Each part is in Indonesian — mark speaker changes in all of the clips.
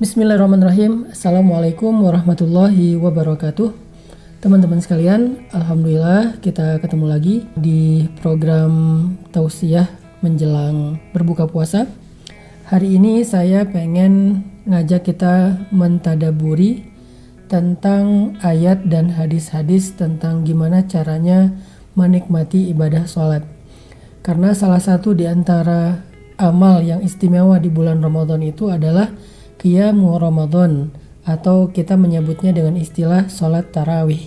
Speaker 1: Bismillahirrahmanirrahim. Assalamualaikum warahmatullahi wabarakatuh. Teman-teman sekalian, alhamdulillah kita ketemu lagi di program tausiah menjelang berbuka puasa. Hari ini saya pengen ngajak kita mentadaburi tentang ayat dan hadis-hadis tentang gimana caranya menikmati ibadah sholat. Karena salah satu di antara amal yang istimewa di bulan Ramadan itu adalah Qiyamu Ramadan, atau kita menyebutnya dengan istilah sholat tarawih.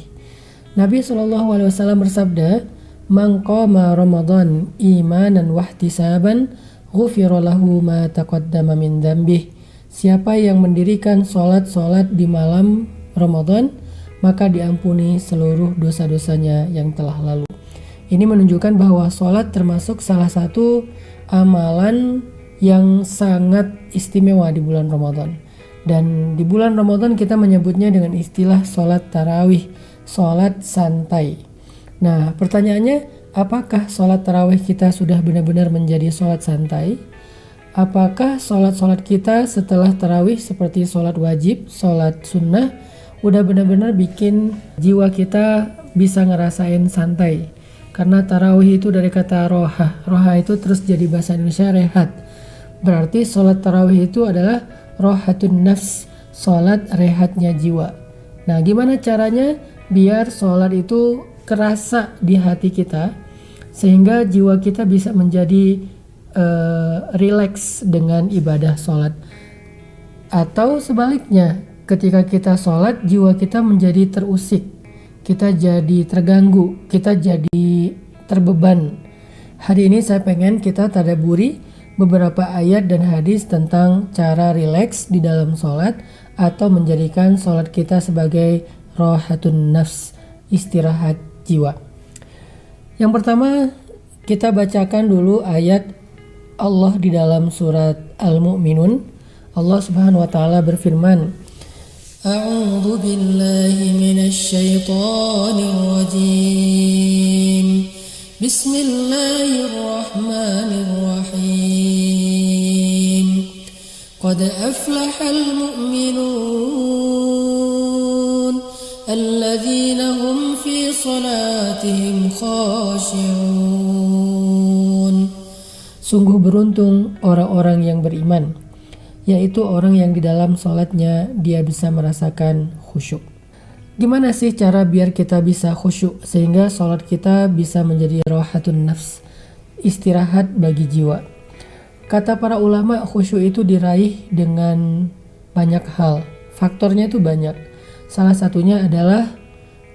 Speaker 1: Nabi SAW bersabda, "Man qama Ramadan imanan wahtisaban, ghufira lahu ma taqaddama min dzambih." Siapa yang mendirikan sholat di malam Ramadan, maka diampuni seluruh dosa-dosanya yang telah lalu. Ini menunjukkan bahwa sholat termasuk salah satu amalan yang sangat istimewa di bulan Ramadan. Dan di bulan Ramadan kita menyebutnya dengan istilah sholat tarawih, sholat santai. Nah, pertanyaannya, apakah sholat tarawih kita sudah benar-benar menjadi sholat santai? Apakah sholat kita setelah tarawih seperti sholat wajib, sholat sunnah, udah benar-benar bikin jiwa kita bisa ngerasain santai? Karena tarawih itu dari kata roha. Roha itu terus jadi bahasa Indonesia rehat. Berarti sholat tarawih itu adalah rohatun nafs, sholat rehatnya jiwa. Nah, gimana caranya biar sholat itu kerasa di hati kita sehingga jiwa kita bisa menjadi rileks dengan ibadah sholat? Atau sebaliknya, ketika kita sholat jiwa kita menjadi terusik, kita jadi terganggu, kita jadi terbeban. Hari ini saya pengen kita tadaburi beberapa ayat dan hadis tentang cara rileks di dalam sholat atau menjadikan sholat kita sebagai rohatun nafs, istirahat jiwa. Yang pertama, kita bacakan dulu ayat Allah di dalam surat Al-Mu'minun. Allah Subhanahu wa taala berfirman, A'udzu billahi minasy syaithanir rajim. Bismillahirrahmanirrahim. Qad aflahal mu'minun alladzina hum fi salatihim khashi'un. Sungguh beruntung orang-orang yang beriman, yaitu orang yang di dalam salatnya dia bisa merasakan khusyuk. Gimana sih cara biar kita bisa khusyuk sehingga sholat kita bisa menjadi rohatun nafs, istirahat bagi jiwa? Kata para ulama, khusyuk itu diraih dengan banyak hal. Faktornya itu banyak. Salah satunya adalah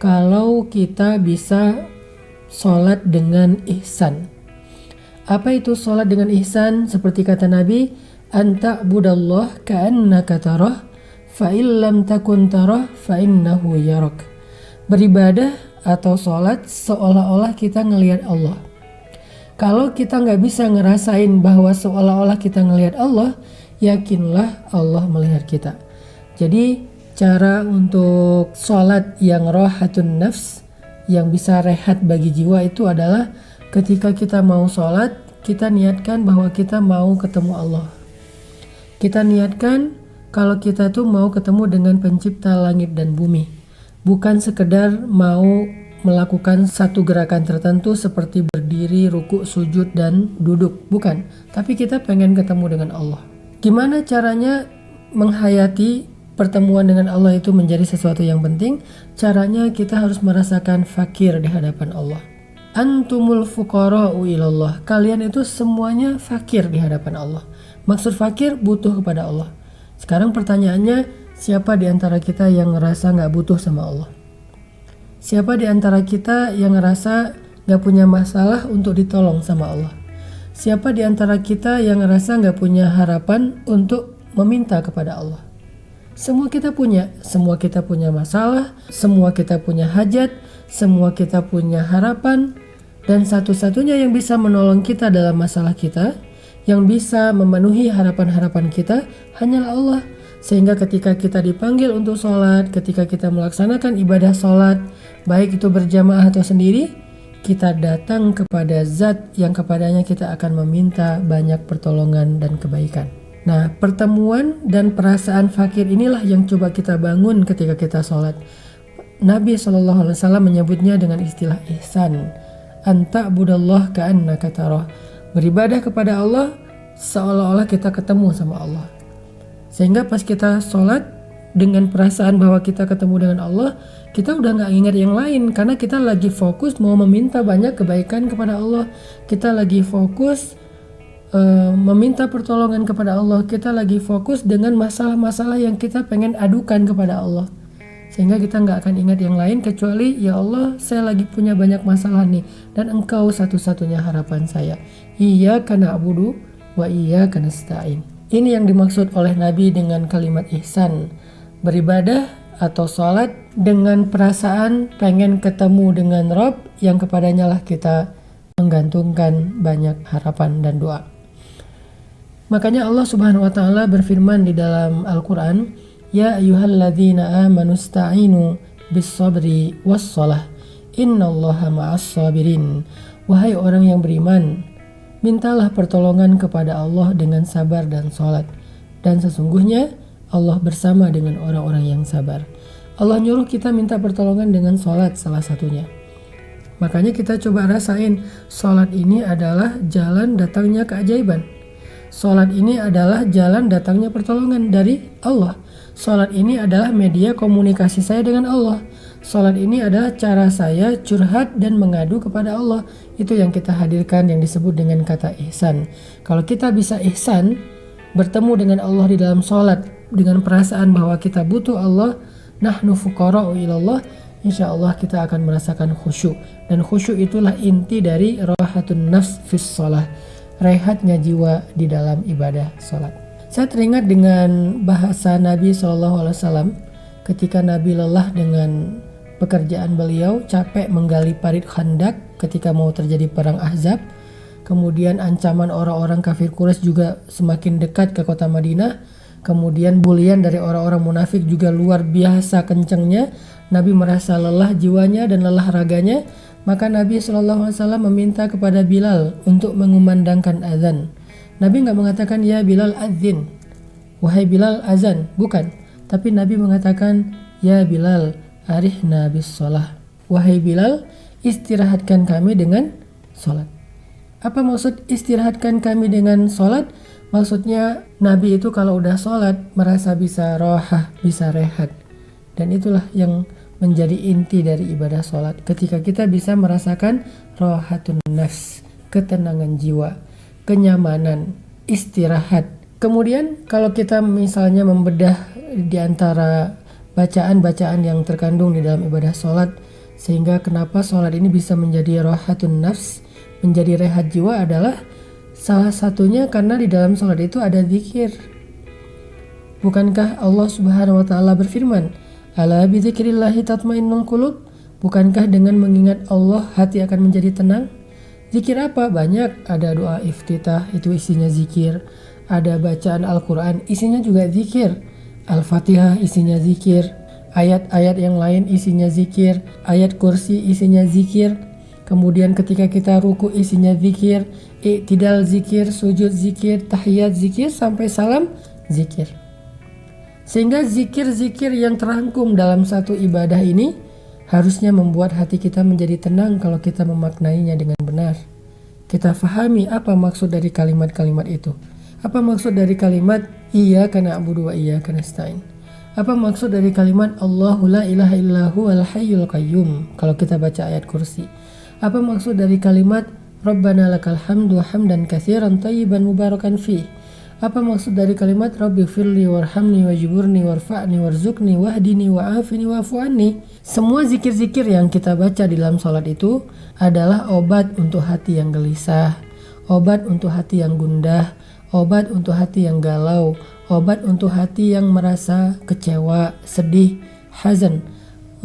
Speaker 1: kalau kita bisa sholat dengan ihsan. Apa itu sholat dengan ihsan? Seperti kata Nabi, anta budallah ka'annaka tarah, fa'il lam takun tarah fa'innahu yarak. Beribadah atau sholat seolah-olah kita ngelihat Allah. Kalau kita nggak bisa ngerasain bahwa seolah-olah kita ngelihat Allah, yakinlah Allah melihat kita. Jadi cara untuk sholat yang rohatun nafs, yang bisa rehat bagi jiwa itu adalah ketika kita mau sholat, kita niatkan bahwa kita mau ketemu Allah. Kita niatkan kalau kita tuh mau ketemu dengan pencipta langit dan bumi. Bukan sekedar mau melakukan satu gerakan tertentu seperti berdiri, ruku, sujud, dan duduk. Bukan. Tapi kita pengen ketemu dengan Allah. Gimana caranya menghayati pertemuan dengan Allah itu menjadi sesuatu yang penting? Caranya kita harus merasakan fakir di hadapan Allah. Antumul fuqara'u ilallah. Kalian itu semuanya fakir di hadapan Allah. Maksud fakir, butuh kepada Allah. Sekarang pertanyaannya, siapa di antara kita yang ngerasa gak butuh sama Allah? Siapa di antara kita yang ngerasa gak punya masalah untuk ditolong sama Allah? Siapa di antara kita yang ngerasa gak punya harapan untuk meminta kepada Allah? Semua kita punya masalah, semua kita punya hajat, semua kita punya harapan. Dan satu-satunya yang bisa menolong kita dalam masalah kita, yang bisa memenuhi harapan-harapan kita hanyalah Allah. Sehingga ketika kita dipanggil untuk sholat, ketika kita melaksanakan ibadah sholat, baik itu berjamaah atau sendiri, kita datang kepada zat yang kepadanya kita akan meminta banyak pertolongan dan kebaikan. Nah, pertemuan dan perasaan fakir inilah yang coba kita bangun ketika kita sholat. Nabi SAW menyebutnya dengan istilah ihsan. Anta budallah ka'annaka tarah. Beribadah kepada Allah seolah-olah kita ketemu sama Allah. Sehingga pas kita sholat dengan perasaan bahwa kita ketemu dengan Allah, kita udah gak ingat yang lain karena kita lagi fokus mau meminta banyak kebaikan kepada Allah. Kita lagi fokus meminta pertolongan kepada Allah. Kita lagi fokus dengan masalah-masalah yang kita pengen adukan kepada Allah, sehingga kita nggak akan ingat yang lain kecuali ya Allah, saya lagi punya banyak masalah nih dan Engkau satu-satunya harapan saya. Iyyaka na'budu wa iyyaka nasta'in. Ini yang dimaksud oleh Nabi dengan kalimat ihsan, beribadah atau sholat dengan perasaan pengen ketemu dengan Rabb yang kepadanya lah kita menggantungkan banyak harapan dan doa. Makanya Allah Subhanahu wa taala berfirman di dalam Al-Qur'an, "Ya ayyuhalladzina amanu ista'inu bis-sabri was-shalah. Innallaha ma'as-sabirin." Wahai orang yang beriman, mintalah pertolongan kepada Allah dengan sabar dan salat. Dan sesungguhnya Allah bersama dengan orang-orang yang sabar. Allah nyuruh kita minta pertolongan dengan salat salah satunya. Makanya kita coba rasain, salat ini adalah jalan datangnya keajaiban. Salat ini adalah jalan datangnya pertolongan dari Allah. Salat ini adalah media komunikasi saya dengan Allah. Salat ini adalah cara saya curhat dan mengadu kepada Allah. Itu yang kita hadirkan yang disebut dengan kata ihsan. Kalau kita bisa ihsan, bertemu dengan Allah di dalam salat dengan perasaan bahwa kita butuh Allah, nahnu fuqara'u ilallah, insya Allah kita akan merasakan khusyuk. Dan khusyuk itulah inti dari rahatun nafs fis shalah, rehatnya jiwa di dalam ibadah sholat. Saya teringat dengan bahasa Nabi SAW ketika Nabi lelah dengan pekerjaan beliau, capek menggali parit Khandak ketika mau terjadi perang Ahzab. Kemudian ancaman orang-orang kafir Quraisy juga semakin dekat ke kota Madinah. Kemudian bulian dari orang-orang munafik juga luar biasa kencengnya. Nabi merasa lelah jiwanya dan lelah raganya. Maka Nabi SAW meminta kepada Bilal untuk mengumandangkan azan. Nabi nggak mengatakan ya Bilal azin, wahai Bilal azan, bukan. Tapi Nabi mengatakan ya Bilal arihna bis sholah, wahai Bilal istirahatkan kami dengan sholat. Apa maksud istirahatkan kami dengan sholat? Maksudnya Nabi itu kalau udah sholat merasa bisa rohah, bisa rehat. Dan itulah yang menjadi inti dari ibadah sholat. Ketika kita bisa merasakan rohatun nafs, ketenangan jiwa, kenyamanan, istirahat. Kemudian kalau kita misalnya membedah di antara bacaan-bacaan yang terkandung di dalam ibadah sholat, sehingga kenapa sholat ini bisa menjadi rohatun nafs, menjadi rehat jiwa adalah salah satunya karena di dalam sholat itu ada zikir. Bukankah Allah Subhanahu wa taala berfirman, "Ala bidzikrillahi tatmainnul qulub." Bukankah dengan mengingat Allah hati akan menjadi tenang? Zikir apa? Banyak. Ada doa iftitah, itu isinya zikir. Ada bacaan Al-Quran, isinya juga zikir. Al-Fatihah isinya zikir. Ayat-ayat yang lain isinya zikir. Ayat kursi isinya zikir. Kemudian ketika kita ruku isinya zikir. I'tidal zikir, sujud zikir, tahiyat zikir, sampai salam zikir. Sehingga zikir-zikir yang terangkum dalam satu ibadah ini harusnya membuat hati kita menjadi tenang kalau kita memaknainya dengan benar. Kita fahami apa maksud dari kalimat-kalimat itu. Apa maksud dari kalimat iyyaka na'budu wa iyyaka nasta'in? Apa maksud dari kalimat Allahu la ilaha illahu al hayyul qayyum kalau kita baca ayat kursi? Apa maksud dari kalimat Rabbana lakal hamdu hamdan katsiran thayyiban mubarakan fih? Apa maksud dari kalimat Rabbi firli warhamni wajiburni warfa'ni warzukni wahdini wa'afini wa'fu anni? Semua zikir-zikir yang kita baca di dalam sholat itu adalah obat untuk hati yang gelisah, obat untuk hati yang gundah, obat untuk hati yang galau, obat untuk hati yang merasa kecewa, sedih, hazan,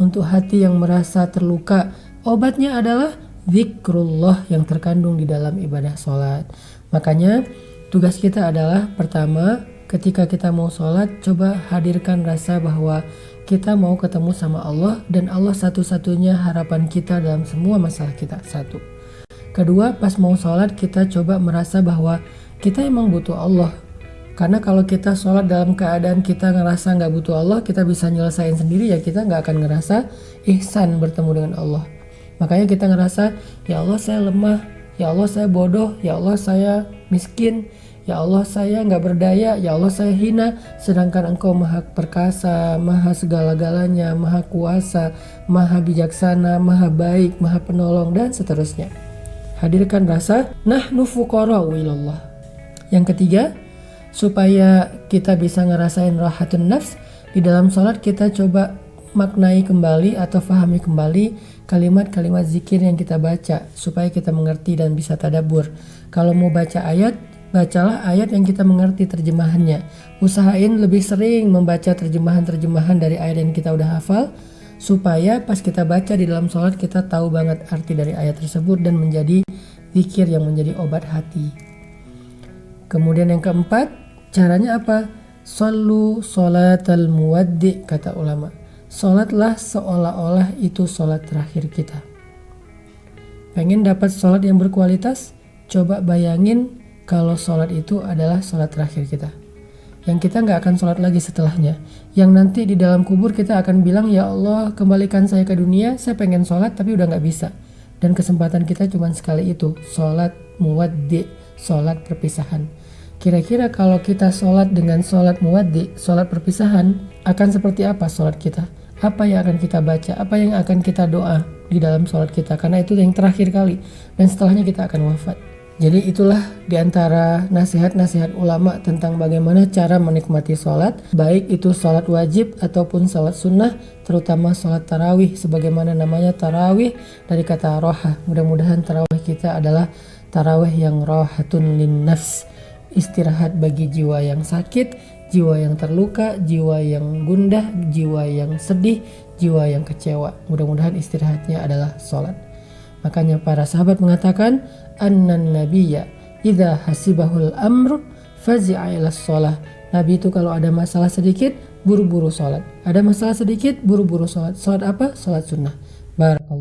Speaker 1: untuk hati yang merasa terluka. Obatnya adalah zikrullah yang terkandung di dalam ibadah sholat. Makanya tugas kita adalah pertama, ketika kita mau sholat, coba hadirkan rasa bahwa kita mau ketemu sama Allah dan Allah satu-satunya harapan kita dalam semua masalah kita. Satu. Kedua, pas mau sholat kita coba merasa bahwa kita emang butuh Allah. Karena kalau kita sholat dalam keadaan kita ngerasa nggak butuh Allah, kita bisa nyelesain sendiri, ya kita nggak akan ngerasa ihsan bertemu dengan Allah. Makanya kita ngerasa, ya Allah saya lemah, ya Allah saya bodoh, ya Allah saya miskin, ya Allah saya nggak berdaya, ya Allah saya hina. Sedangkan Engkau maha perkasa, maha segala-galanya, maha kuasa, maha bijaksana, maha baik, maha penolong, dan seterusnya. Hadirkan rasa nahnu fuqara'u ilallah. Yang ketiga, supaya kita bisa ngerasain rahatun nafs, di dalam sholat kita coba maknai kembali atau fahami kembali kalimat-kalimat zikir yang kita baca supaya kita mengerti dan bisa tadabbur. Kalau mau baca ayat, bacalah ayat yang kita mengerti terjemahannya. Usahain lebih sering membaca terjemahan-terjemahan dari ayat yang kita udah hafal, supaya pas kita baca di dalam sholat kita tahu banget arti dari ayat tersebut dan menjadi zikir yang menjadi obat hati. Kemudian yang keempat, caranya apa? Shollu sholatal muwaddi, kata ulama. Sholatlah seolah-olah itu sholat terakhir kita. Pengen dapat sholat yang berkualitas? Coba bayangin kalau sholat itu adalah sholat terakhir kita, yang kita nggak akan sholat lagi setelahnya, yang nanti di dalam kubur kita akan bilang, ya Allah kembalikan saya ke dunia, saya pengen sholat tapi udah nggak bisa. Dan kesempatan kita cuma sekali itu, sholat muwaddi, sholat perpisahan. Kira-kira kalau kita sholat dengan sholat muwaddi, sholat perpisahan, akan seperti apa sholat kita? Apa yang akan kita baca? Apa yang akan kita doa di dalam sholat kita? Karena itu yang terakhir kali, dan setelahnya kita akan wafat. Jadi itulah diantara nasihat-nasihat ulama tentang bagaimana cara menikmati sholat, baik itu sholat wajib ataupun sholat sunnah, terutama sholat tarawih, sebagaimana namanya tarawih dari kata roha. Mudah-mudahan tarawih kita adalah tarawih yang rohatun lin nafs, istirahat bagi jiwa yang sakit, jiwa yang terluka, jiwa yang gundah, jiwa yang sedih, jiwa yang kecewa. Mudah-mudahan istirahatnya adalah sholat. Makanya para sahabat mengatakan, annan nabiyya idza hasibahul amr fazi'a ila shalah. Nabi itu kalau ada masalah sedikit buru-buru sholat, ada masalah sedikit buru-buru sholat. Sholat apa? Sholat sunnah. Barakallahu.